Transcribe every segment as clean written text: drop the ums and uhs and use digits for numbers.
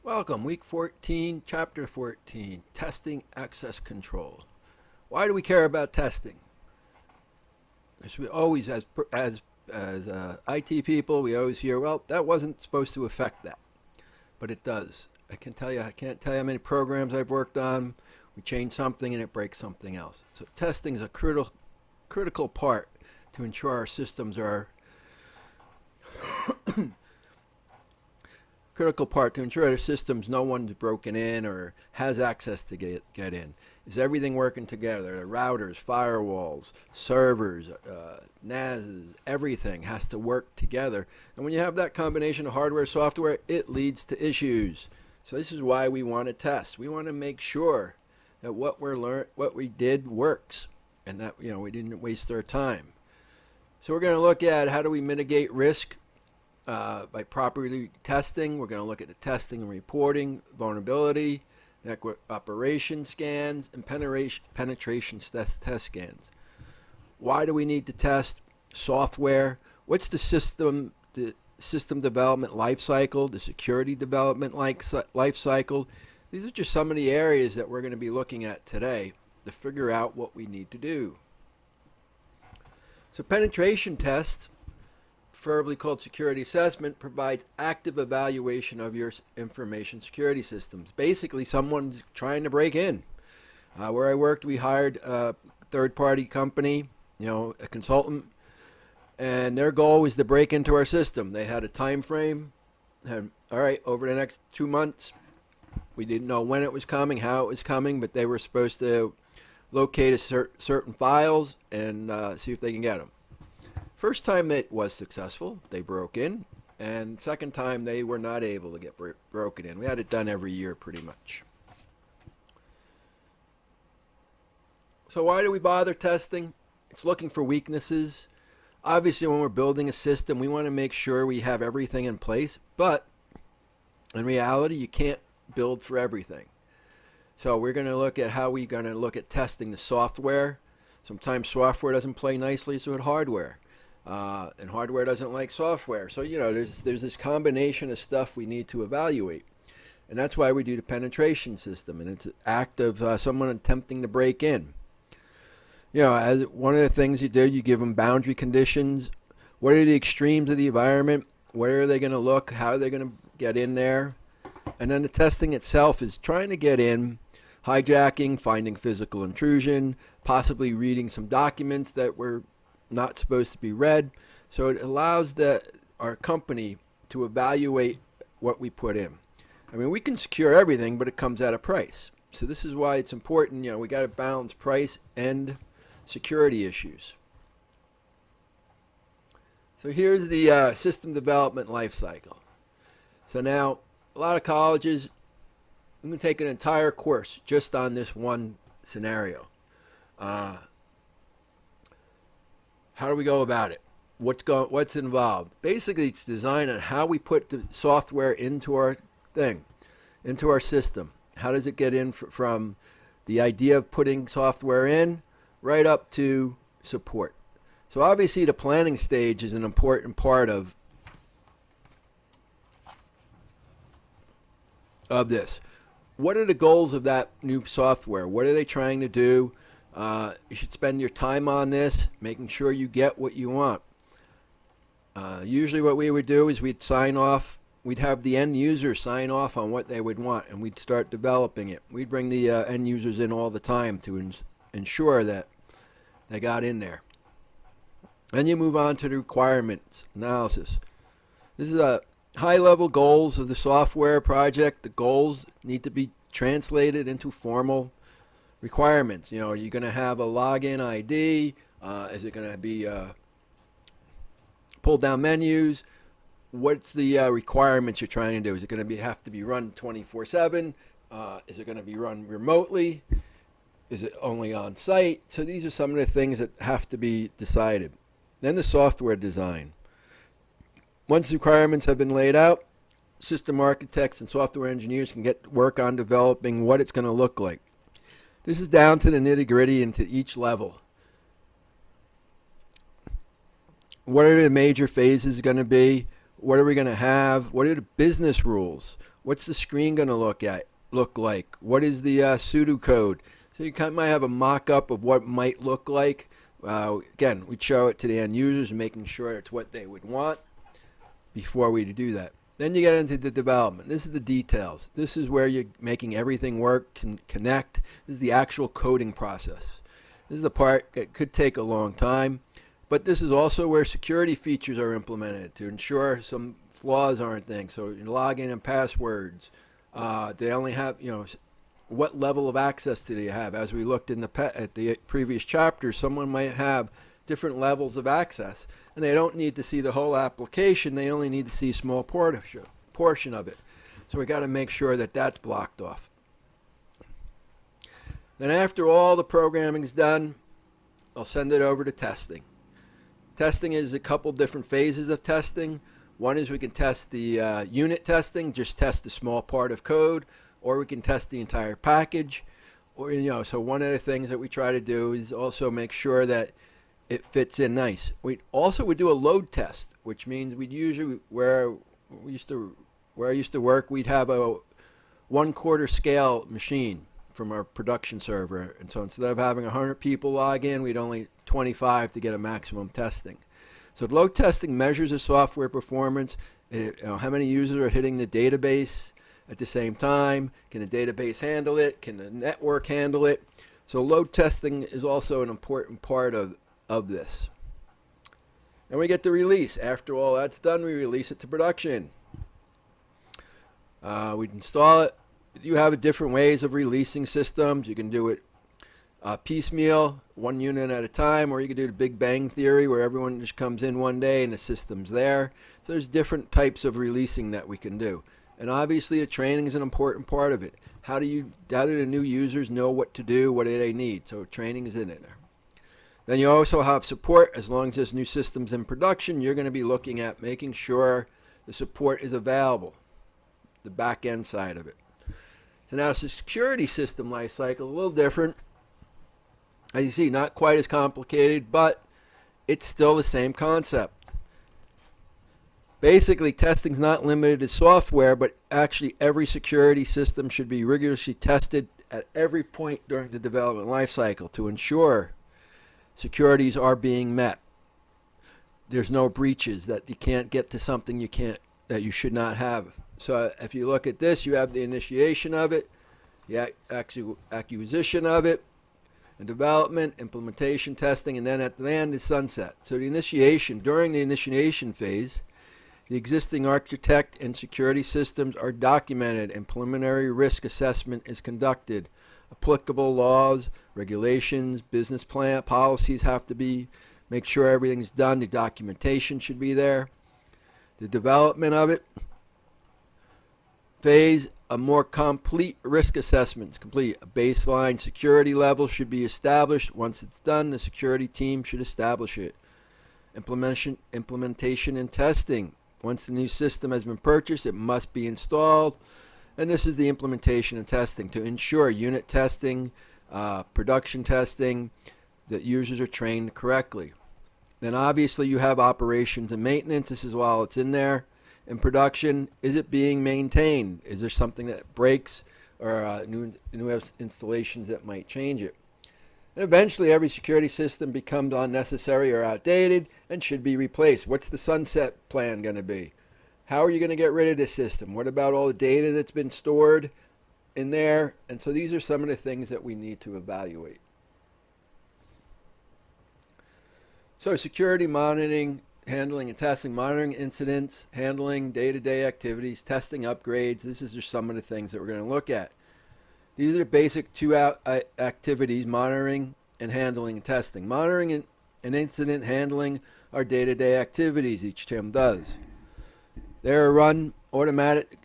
Welcome, week 14, chapter 14, testing access control. Why do we care about testing? Because we always, as IT people, we always hear, well, that wasn't supposed to affect that, but it does. I can't tell you how many programs I've worked on. We change something and it breaks something else. So testing is a critical part to ensure our systems are no one's broken in or has access to get in. Is everything working together? The routers, firewalls, servers, NASs, everything has to work together. And when you have that combination of hardware, software, it leads to issues. So this is why we want to test. We want to make sure that what we did works, and that we didn't waste our time. So we're going to look at how do we mitigate risk by properly testing. We're going to look at the testing and reporting, vulnerability, network operation scans, and penetration test scans. Why do we need to test software? What's the system development life cycle, the security development life cycle? These are just some of the areas that we're going to be looking at today to figure out what we need to do. So penetration test, preferably called security assessment, provides active evaluation of your information security systems. Basically, someone's trying to break in. Where I worked, we hired a third-party company, a consultant, and their goal was to break into our system. They had a time frame. All right, over the next 2 months, we didn't know when it was coming, how it was coming, but they were supposed to locate certain files and see if they can get them. First time it was successful, they broke in, and second time they were not able to get broken in. We had it done every year pretty much. So why do we bother testing? It's looking for weaknesses. Obviously, when we're building a system, we want to make sure we have everything in place, but in reality, you can't build for everything. So we're going to look at how we're going to look at testing the software. Sometimes software doesn't play nicely with hardware. And hardware doesn't like software. So, there's this combination of stuff we need to evaluate. And that's why we do the penetration system. And it's an act of someone attempting to break in. As one of the things you do, you give them boundary conditions. What are the extremes of the environment? Where are they going to look? How are they going to get in there? And then the testing itself is trying to get in, hijacking, finding physical intrusion, possibly reading some documents that were not supposed to be read. So it allows our company to evaluate what we put in. I mean, we can secure everything, but it comes at a price. So this is why it's important, we got to balance price and security issues. So here's the system development life cycle. So now, a lot of colleges, I'm going to take an entire course just on this one scenario. How do we go about it? What's involved? Basically, it's designed on how we put the software into our into our system. How does it get in from the idea of putting software in right up to support? So obviously, the planning stage is an important part of this. What are the goals of that new software? What are they trying to do? You should spend your time on this, making sure you get what you want. Usually what we would do is we'd have the end user sign off on what they would want, and we'd start developing it. We'd bring the end users in all the time to ensure that they got in there. Then you move on to the requirements analysis. This is a high-level goals of the software project. The goals need to be translated into formal requirements. Are you going to have a login ID? Is it going to be pull down menus? What's the requirements you're trying to do? Is it going to have to be run 24/7? Is it going to be run remotely? Is it only on site? So these are some of the things that have to be decided. Then the software design. Once the requirements have been laid out, system architects and software engineers can get work on developing what it's going to look like. This is down to the nitty-gritty and to each level. What are the major phases going to be? What are we going to have? What are the business rules? What's the screen going to look like? What is the pseudocode? So you might have a mock-up of what it might look like. Again, we'd show it to the end users, making sure it's what they would want before we do that. Then you get into the development. This is the details. This is where you're making everything work, connect. This is the actual coding process. This is the part that could take a long time, but this is also where security features are implemented to ensure some flaws aren't things. So login and passwords. They only have, what level of access do they have? As we looked in at the previous chapter, someone might have different levels of access, and they don't need to see the whole application. They only need to see a small portion of it. So we got to make sure that that's blocked off. Then after all the programming is done, I'll send it over to testing. Testing is a couple different phases of testing. One is we can test the unit testing, just test a small part of code, or we can test the entire package. Or so one of the things that we try to do is also make sure that it fits in nice. We also would do a load test, which means we'd usually where I used to work, we'd have a 1/4 scale machine from our production server, and so instead of having 100 people log in, we'd only 25 to get a maximum testing. So load testing measures the software performance, how many users are hitting the database at the same time. Can the database handle it? Can the network handle it? So load testing is also an important part of this. And we get the release. After all that's done, we release it to production. We'd install it. You have different ways of releasing systems. You can do it piecemeal, one unit at a time, or you can do the Big Bang Theory where everyone just comes in one day and the system's there. So there's different types of releasing that we can do. And obviously the training is an important part of it. How do the new users know what to do? What do they need? So training is in there. Then you also have support. As long as this new system's in production, you're going to be looking at making sure the support is available, the back end side of it. So now it's the security system lifecycle, a little different. As you see, not quite as complicated, but it's still the same concept. Basically, testing is not limited to software, but actually every security system should be rigorously tested at every point during the development lifecycle to ensure securities are being met. There's no breaches, that you can't get to something that you should not have. So if you look at this, you have the initiation of it, the acquisition of it, and development, implementation, testing, and then at the end is sunset. So during the initiation phase, the existing architect and security systems are documented and preliminary risk assessment is conducted. Applicable laws, regulations, business plan, policies have to make sure everything's done. The documentation should be there. The development of it phase, a more complete risk assessment is complete. A baseline security level should be established. Once it's done, the security team should establish it. Implementation and testing. Once the new system has been purchased, it must be installed. And this is the implementation and testing to ensure unit testing, production testing, that users are trained correctly. Then obviously you have operations and maintenance. This is while it's in there. In production, is it being maintained? Is there something that breaks, or new installations that might change it? And eventually every security system becomes unnecessary or outdated and should be replaced. What's the sunset plan going to be? How are you going to get rid of this system? What about all the data that's been stored in there? And so these are some of the things that we need to evaluate. So security monitoring, handling and testing, monitoring incidents, handling day-to-day activities, testing upgrades. This is just some of the things that we're going to look at. These are the basic two activities, monitoring and handling and testing. Monitoring and incident handling are day-to-day activities each team does. They run automatic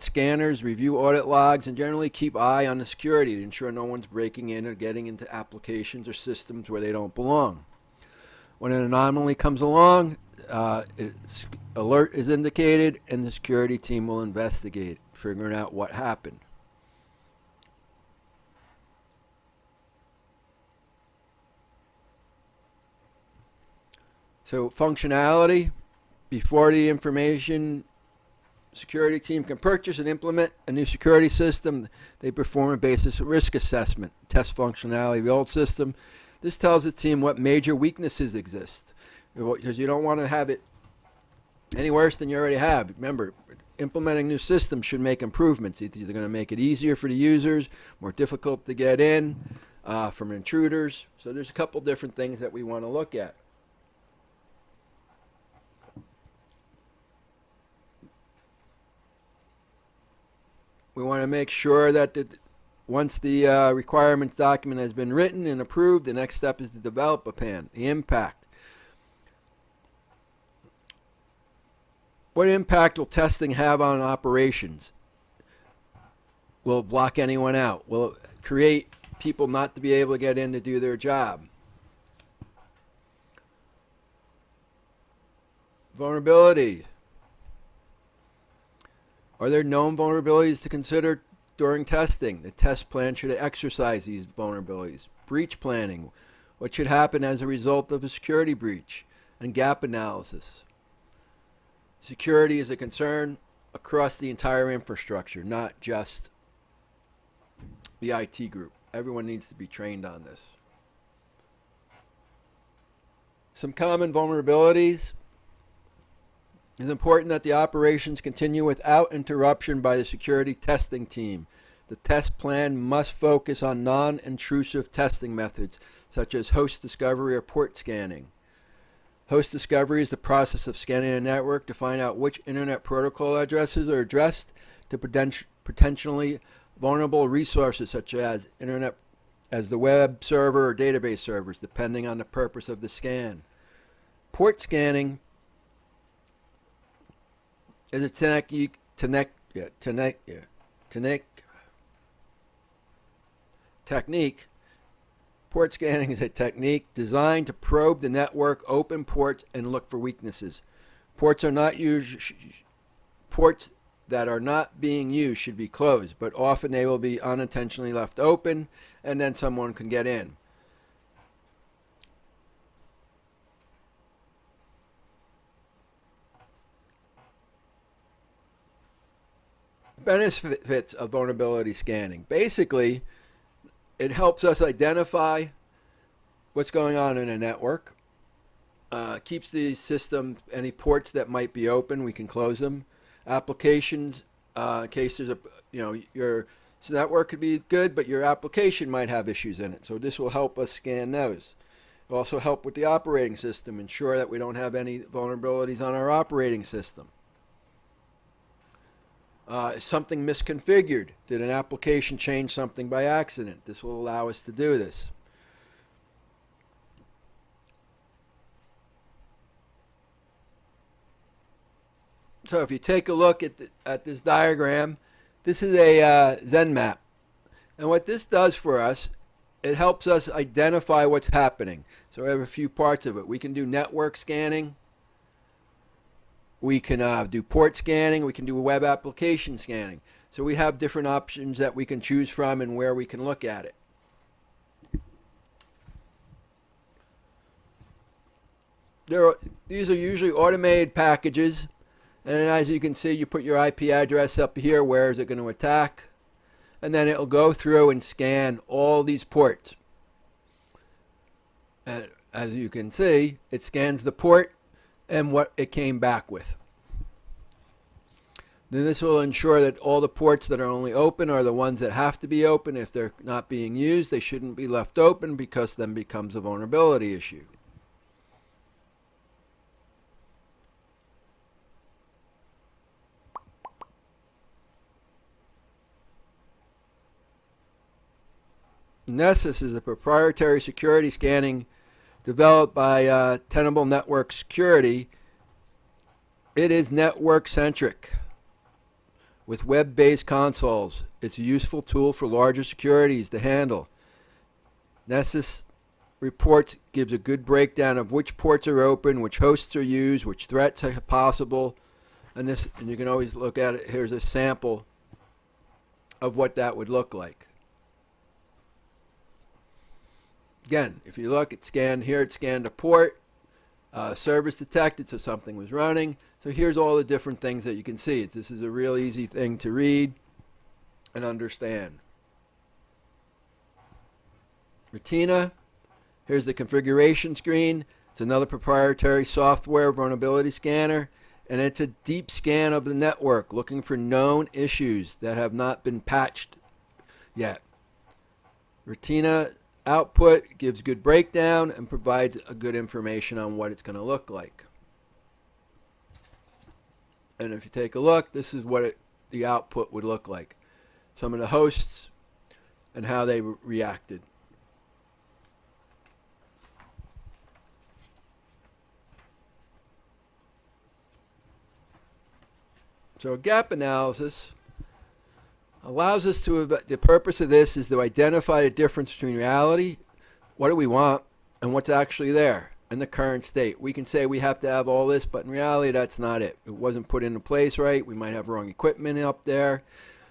scanners, review audit logs, and generally keep eye on the security to ensure no one's breaking in or getting into applications or systems where they don't belong. When an anomaly comes along, alert is indicated, and the security team will investigate, figuring out what happened. So functionality, Before the information security team can purchase and implement a new security system, they perform a basis risk assessment, test functionality of the old system. This tells the team what major weaknesses exist, because you don't want to have it any worse than you already have. Remember, implementing new systems should make improvements. It's either going to make it easier for the users, more difficult to get in from intruders. So there's a couple different things that we want to look at. We want to make sure that once the requirements document has been written and approved, the next step is to develop a plan. The impact. What impact will testing have on operations? Will it block anyone out? Will it create people not to be able to get in to do their job? Vulnerability. Are there known vulnerabilities to consider during testing? The test plan should exercise these vulnerabilities. Breach planning. What should happen as a result of a security breach? And gap analysis. Security is a concern across the entire infrastructure, not just the IT group. Everyone needs to be trained on this. Some common vulnerabilities. It's important that the operations continue without interruption by the security testing team. The test plan must focus on non-intrusive testing methods, such as host discovery or port scanning. Host discovery is the process of scanning a network to find out which internet protocol addresses are addressed to potentially vulnerable resources, such as internet, as the web server or database servers, depending on the purpose of the scan. Port scanning is a technique. Port scanning is a technique designed to probe the network, open ports, and look for weaknesses. Ports that are not being used should be closed, but often they will be unintentionally left open, and then someone can get in. Benefits of vulnerability scanning. Basically, it helps us identify what's going on in a network, keeps the system, any ports that might be open, we can close them. Applications, in case there's your network could be good, but your application might have issues in it. So this will help us scan those. It will also help with the operating system, ensure that we don't have any vulnerabilities on our operating system. Is something misconfigured? Did an application change something by accident? This will allow us to do this. So if you take a look at this diagram, this is a Zenmap. And what this does for us, it helps us identify what's happening. So we have a few parts of it. We can do network scanning. We can do port scanning. We can do web application scanning. So we have different options that we can choose from and where we can look at it. These are usually automated packages. And as you can see, you put your IP address up here. Where is it going to attack? And then it'll go through and scan all these ports. And as you can see, it scans the port and what it came back with. Then this will ensure that all the ports that are only open are the ones that have to be open. If they're not being used, they shouldn't be left open, because then becomes a vulnerability issue. Nessus is a proprietary security scanning developed by Tenable Network Security. It is network-centric with web-based consoles. It's a useful tool for larger securities to handle. Nessus reports gives a good breakdown of which ports are open, which hosts are used, which threats are possible, and you can always look at it. Here's a sample of what that would look like. Again, if you look, it scanned here, it scanned a port, Service detected, so something was running. So here's all the different things that you can see. This is a real easy thing to read and understand. Retina, here's the configuration screen. It's another proprietary software vulnerability scanner, and it's a deep scan of the network looking for known issues that have not been patched yet. Retina output gives good breakdown and provides a good information on what it's going to look like. And if you take a look, this is what the output would look like. Some of the hosts and how they reacted. So a gap analysis allows us to, the purpose of this is to identify the difference between reality, what do we want, and what's actually there in the current state. We can say we have to have all this, but in reality that's not it. It wasn't put into place right. We might have wrong equipment up there.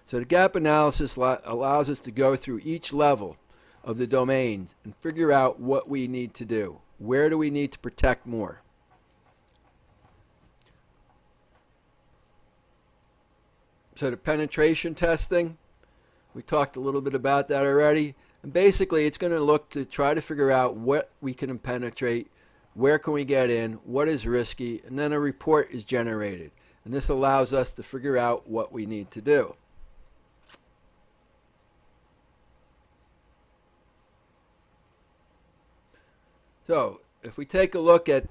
So the gap analysis allows us to go through each level of the domains and figure out what we need to do. Where do we need to protect more? So the penetration testing, we talked a little bit about that already. And basically it's going to look to try to figure out what we can penetrate, where can we get in, what is risky, and then a report is generated. And this allows us to figure out what we need to do. So if we take a look at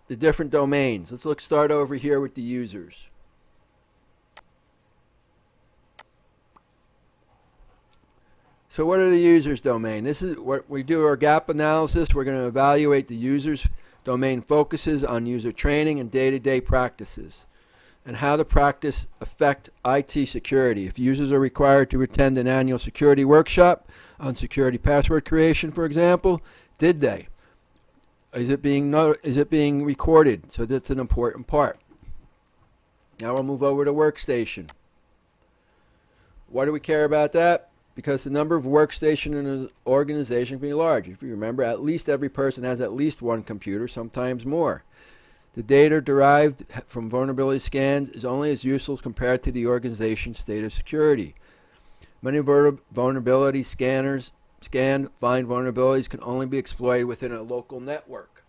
the different domains, let's start over here with the users. So what are the users' domain? This is what we do our gap analysis. We're going to evaluate the user's domain focuses on user training and day-to-day practices and how the practice affect IT security. If users are required to attend an annual security workshop on security password creation, for example, did they? Is it being recorded? So that's an important part. Now we'll move over to workstation. Why do we care about that? Because the number of workstations in an organization can be large. If you remember, at least every person has at least one computer, sometimes more. The data derived from vulnerability scans is only as useful compared to the organization's state of security. Many vulnerability scanners find vulnerabilities can only be exploited within a local network.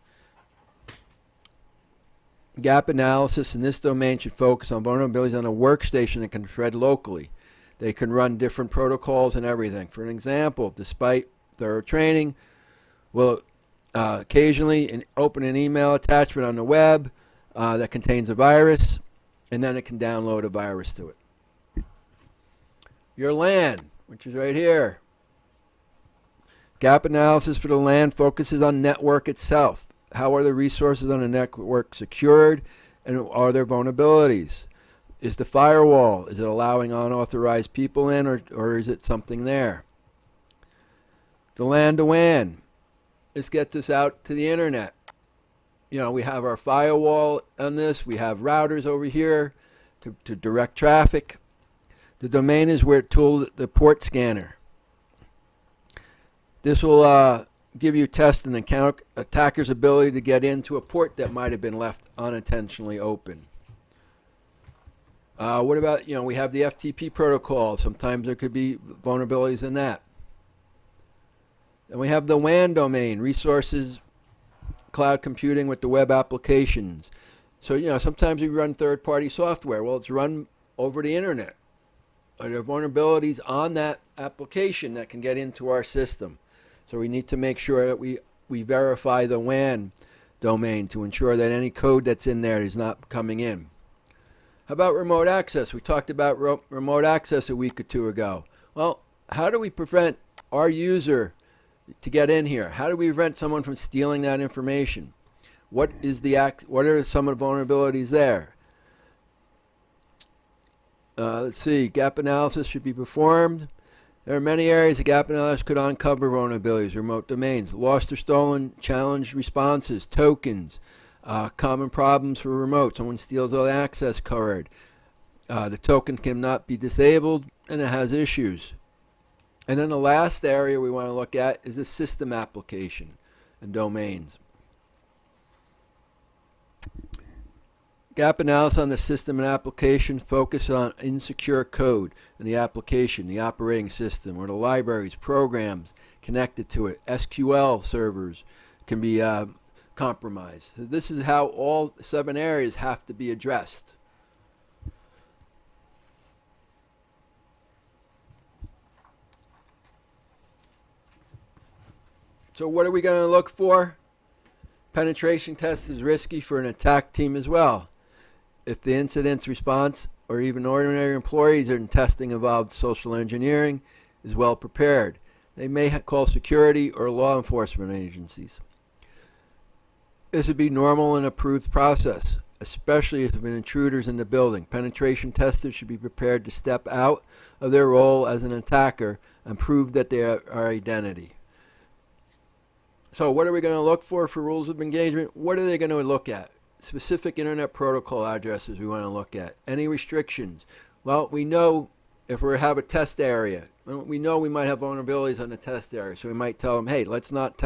Gap analysis in this domain should focus on vulnerabilities on a workstation that can spread locally. They can run different protocols and everything. For an example, despite thorough training, we'll occasionally open an email attachment on the web that contains a virus, and then it can download a virus to it. Your LAN, which is right here. Gap analysis for the LAN focuses on network itself. How are the resources on the network secured, and are there vulnerabilities? Is the firewall, is it allowing unauthorized people in, or is it something there? The LAN to WAN. This gets us out to the internet. You know, we have our firewall on this. We have routers over here to direct traffic. The domain is where it tooled the port scanner. This will give you test an attacker's ability to get into a port that might have been left unintentionally open. What about, we have the FTP protocol. Sometimes there could be vulnerabilities in that. And we have the WAN domain, resources, cloud computing with the web applications. So, sometimes we run third-party software. Well, it's run over the internet. Are there vulnerabilities on that application that can get into our system? So we need to make sure that we verify the WAN domain to ensure that any code that's in there is not coming in. How about remote access? We talked about remote access a week or two ago. Well, how do we prevent our user to get in here? How do we prevent someone from stealing that information? What are some of the vulnerabilities there? Let's see, gap analysis should be performed. There are many areas the gap analysis could uncover vulnerabilities, remote domains, lost or stolen challenge responses, tokens, common problems for remote. Someone steals the access card. The token cannot be disabled, and it has issues. And then the last area we want to look at is the system application and domains. Gap analysis on the system and application focus on insecure code in the application, the operating system, or the libraries, programs connected to it. SQL servers can be compromised. So this is how all 7 areas have to be addressed. So what are we going to look for? Penetration test is risky for an attack team as well. If the incident's response or even ordinary employees in testing involved social engineering is well prepared, they may call security or law enforcement agencies. This would be normal and approved process, especially if there have been intruders in the building. Penetration testers should be prepared to step out of their role as an attacker and prove that they are identity. So what are we going to look for rules of engagement? What are they going to look at? Specific internet protocol addresses we want to look at. Any restrictions? Well, we know if we have a test area, we know we might have vulnerabilities on the test area. So we might tell them, hey, let's not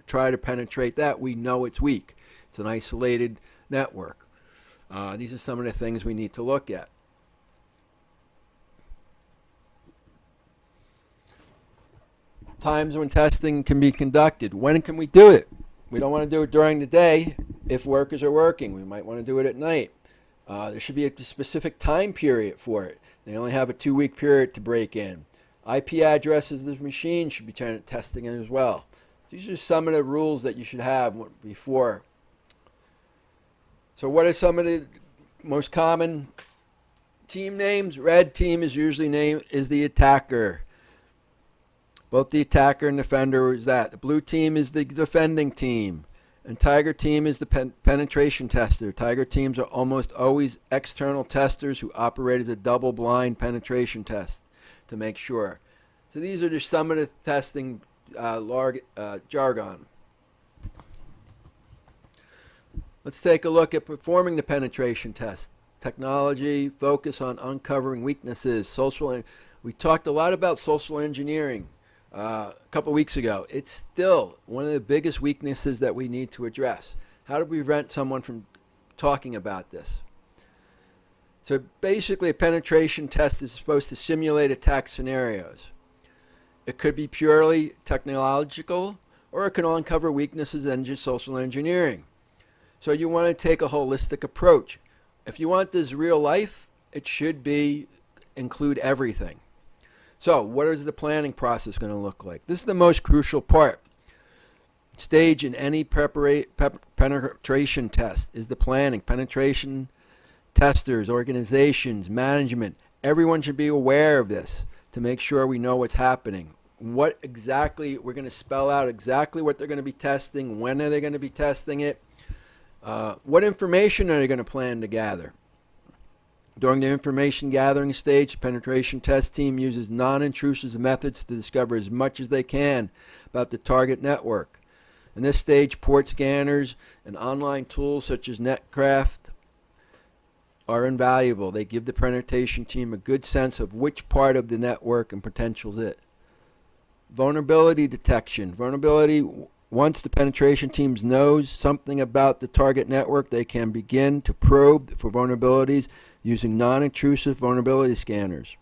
try to penetrate that. We know it's weak. It's an isolated network. These are some of the things we need to look at. Times when testing can be conducted. When can we do it? We don't want to do it during the day if workers are working. We might want to do it at night. There should be a specific time period for it. They only have a 2-week period to break in. IP addresses of the machine should be testing it as well. These are some of the rules that you should have before. So what are some of the most common team names? Red team is usually named is the attacker. Both the attacker and defender is that. The blue team is the defending team. And Tiger team is the penetration tester. Tiger teams are almost always external testers who operate as a double-blind penetration test to make sure. So these are just some of the testing jargon. Let's take a look at performing the penetration test. Technology, focus on uncovering weaknesses. We talked a lot about social engineering. A couple weeks ago. It's still one of the biggest weaknesses that we need to address. How to prevent someone from talking about this? So basically a penetration test is supposed to simulate attack scenarios. It could be purely technological or it can uncover weaknesses in just social engineering. So you want to take a holistic approach. If you want this real life, it should include everything. So what is the planning process going to look like? This is the most crucial part. Stage in any penetration test is the planning. Penetration testers, organizations, management, everyone should be aware of this to make sure we know what's happening. What exactly, we're going to spell out exactly what they're going to be testing, when are they going to be testing it, what information are they going to plan to gather. During the information gathering stage, the penetration test team uses non-intrusive methods to discover as much as they can about the target network. In this stage, port scanners and online tools such as Netcraft are invaluable. They give the penetration team a good sense of which part of the network and potential is it. Vulnerability detection. Once the penetration team knows something about the target network, they can begin to probe for vulnerabilities using non-intrusive vulnerability scanners.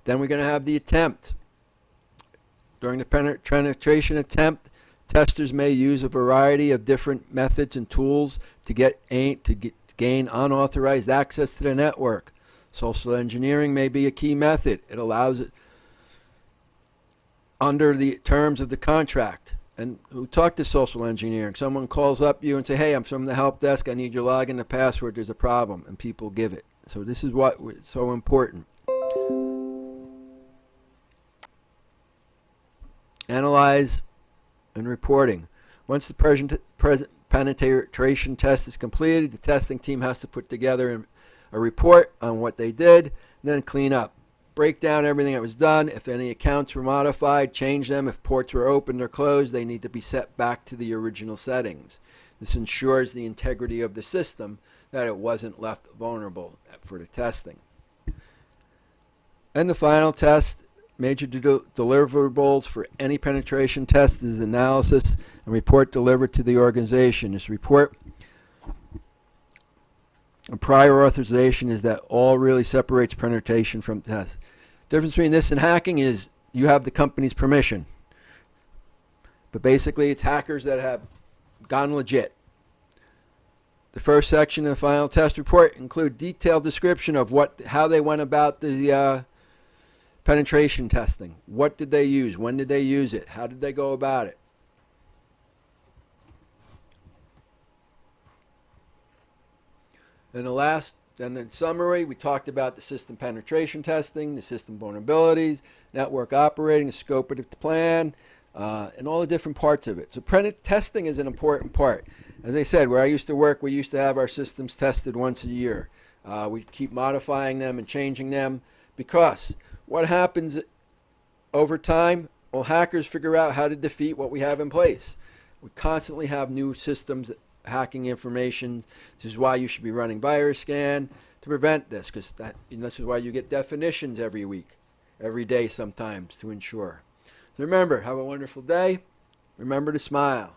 Then we're going to have the attempt. During the penetration attempt, testers may use a variety of different methods and tools to gain unauthorized access to the network. Social engineering may be a key method. It allows it under the terms of the contract. And who talk to social engineering? Someone calls up you and say, hey, I'm from the help desk. I need your login and password. There's a problem. And people give it. So this is what's so important. Analyze and reporting. Once the penetration test is completed, the testing team has to put together a report on what they did, and then clean up. Break down everything that was done. If any accounts were modified, change them. If ports were opened or closed, they need to be set back to the original settings. This ensures the integrity of the system, that it wasn't left vulnerable for the testing. And the final test, major deliverables for any penetration test is analysis and report delivered to the organization. This report A prior authorization is that all really separates penetration from test. Difference between this and hacking is you have the company's permission. But basically, it's hackers that have gone legit. The first section of the final test report include detailed description of how they went about the penetration testing. What did they use? When did they use it? How did they go about it? And in summary, we talked about the system penetration testing, the system vulnerabilities, network operating, the scope of the plan, and all the different parts of it. So testing is an important part. As I said, where I used to work, we used to have our systems tested once a year. We keep modifying them and changing them because what happens over time? Well, hackers figure out how to defeat what we have in place. We constantly have new systems hacking information. This is why you should be running virus scan to prevent this, because this is why you get definitions every week, every day sometimes to ensure. So remember, have a wonderful day. Remember to smile.